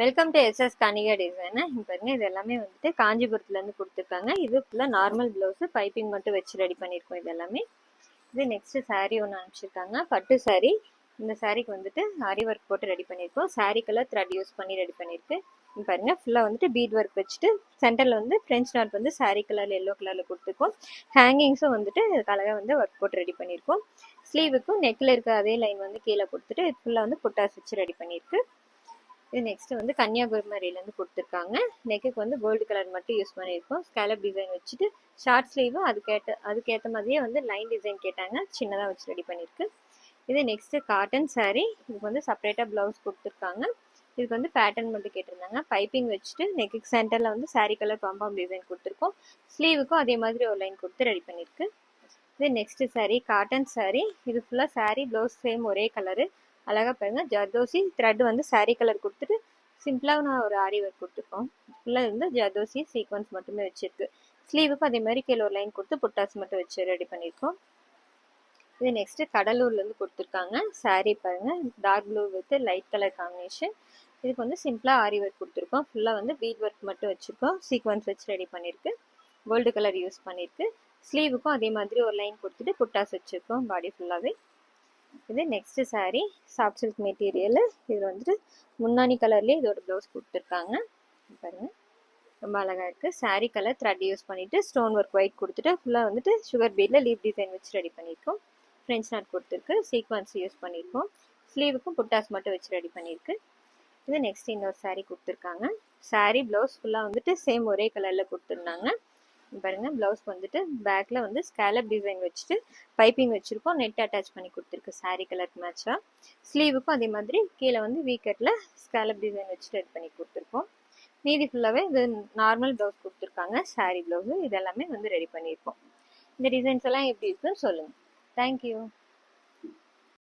Welcome to SS Kanika design. இப்போ பாருங்க, இது எல்லாமே வந்துட்டு காஞ்சிபுரத்துலேருந்து கொடுத்துருக்காங்க. இது ஃபுல்லாக நார்மல் ப்ளவுஸு, பைப்பிங் மட்டும் வச்சு ரெடி பண்ணியிருக்கோம். இது எல்லாமே இது நெக்ஸ்ட் சாரீ ஒன்று அனுப்பிச்சிருக்காங்க, பட்டு சாரீ. இந்த சாரீக்கு வந்துட்டு ஆரி ஒர்க் போட்டு ரெடி பண்ணியிருக்கோம். சாரீ கலர் த்ரெட் யூஸ் பண்ணி ரெடி பண்ணியிருக்கு. பாருங்க, ஃபுல்லாக வந்துட்டு பீட் ஒர்க் வச்சுட்டு சென்டரில் வந்து ஃப்ரெஞ்ச் நாட் வந்து சாரீ கலரில் எல்லோ கலரில் கொடுத்துருக்கோம். ஹேங்கிங்ஸும் வந்துட்டு அழகாக வந்து ஒர்க் போட்டு ரெடி பண்ணியிருக்கோம். ஸ்லீவுக்கும் நெக்கில் இருக்க அதே லைன் வந்து கீழே கொடுத்துட்டு ஃபுல்லாக வந்து புட்டாஸ் வச்சு ரெடி பண்ணியிருக்கு. இது நெக்ஸ்ட் வந்து கன்னியாகுமரியிலேருந்து கொடுத்துருக்காங்க. நெக்குக்கு வந்து கோல்டு கலர் மட்டும் யூஸ் பண்ணியிருக்கோம். ஸ்கேலப் டிசைன் வச்சுட்டு ஷார்ட் ஸ்லீவு அதுக்கேற்ற மாதிரியே வந்து லைன் டிசைன் கேட்டாங்க, சின்னதாக வச்சு ரெடி பண்ணியிருக்கு. இது நெக்ஸ்ட் காட்டன் சாரீ. இதுக்கு வந்து செப்பரேட்டாக ப்ளவுஸ் கொடுத்துருக்காங்க. இதுக்கு வந்து பேட்டர்ன் மட்டும் கேட்டிருந்தாங்க. பைப்பிங் வச்சுட்டு நெக்கு சென்டரில் வந்து சாரீ கலர் பாம்பாம் டிசைன் கொடுத்துருக்கோம். ஸ்லீவுக்கும் அதே மாதிரி ஒரு லைன் கொடுத்து ரெடி பண்ணியிருக்கு. இது நெக்ஸ்ட் சாரீ, காட்டன் சாரீ. இது ஃபுல்லாக சாரீ ப்ளவுஸ் சேம் ஒரே கலரு. அழகாக பாருங்க, ஜர்தோசி த்ரெட் வந்து சாரீ கலர் கொடுத்துட்டு சிம்பிளாக நான் ஒரு ஆரி ஒர்க் கொடுத்துருக்கோம். ஃபுல்லாக வந்து ஜர்தோசி சீக்வன்ஸ் மட்டுமே வச்சிருக்கு. ஸ்லீவுக்கும் அதே மாதிரி கீழே ஒரு லைன் கொடுத்து புட்டாஸ் மட்டும் வச்சு ரெடி பண்ணியிருக்கோம். இது நெக்ஸ்ட் கடலூர்லேருந்து கொடுத்துருக்காங்க. சாரீ பாருங்க, dark blue with light colour combination. இதுக்கு வந்து சிம்பிளாக ஆரி ஒர்க் கொடுத்துருக்கோம். ஃபுல்லாக வந்து பீட் ஒர்க் மட்டும் வச்சுருக்கோம். சீக்வன்ஸ் வச்சு ரெடி பண்ணியிருக்கு. கோல்டு கலர் யூஸ் பண்ணியிருக்கு. ஸ்லீவுக்கும் அதே மாதிரி ஒரு லைன் கொடுத்துட்டு புட்டாஸ் வச்சுருக்கோம் பாடி ஃபுல்லாகவே. இது next sari, soft silk material. இது வந்துட்டு முன்னாடி கலர்லேயே இதோட ப்ளவுஸ் கொடுத்துருக்காங்க. பாருங்க, ரொம்ப அழகாக இருக்குது. சாரீ கலர் த்ரெட் யூஸ் பண்ணிவிட்டு ஸ்டோன் ஒர்க் ஒயிட் கொடுத்துட்டு ஃபுல்லாக வந்துட்டு சுகர் பீடில் லீப் டிசைன் வச்சு ரெடி பண்ணியிருக்கோம். ஃப்ரெஞ்ச் நாட் கொடுத்துருக்கு, சீக்வன்ஸ் யூஸ் பண்ணியிருக்கோம். ஸ்லீவுக்கும் புட்டாஸ் மட்டும் வச்சு ரெடி பண்ணியிருக்கு. இது நெக்ஸ்ட் இன்னொரு சாரீ கொடுத்துருக்காங்க. சாரீ ப்ளவுஸ் ஃபுல்லாக வந்துட்டு சேம் ஒரே கலரில் கொடுத்துருந்தாங்க. பாருங்க, ப்ளவுஸ் வந்துட்டு பேக்கில் வந்து ஸ்கேலப் டிசைன் வச்சுட்டு பைப்பிங் வச்சுருக்கோம். நெட் அட்டாச் பண்ணி கொடுத்துருக்கு சாரீ கலருக்கு மேட்சாக. ஸ்லீவுக்கும் அதே மாதிரி கீழே வந்து வீக்கெட்டில் ஸ்கேலப் டிசைன் வச்சுட்டு ரெடி பண்ணி கொடுத்துருக்கோம். மீதி ஃபுல்லாகவே இது நார்மல் ப்ளவுஸ் கொடுத்துருக்காங்க. சாரீ ப்ளவுஸு இதெல்லாமே வந்து ரெடி பண்ணியிருக்கோம். இந்த டிசைன்ஸ் எல்லாம் எப்படி இருக்குன்னு சொல்லுங்கள். தேங்க்யூ.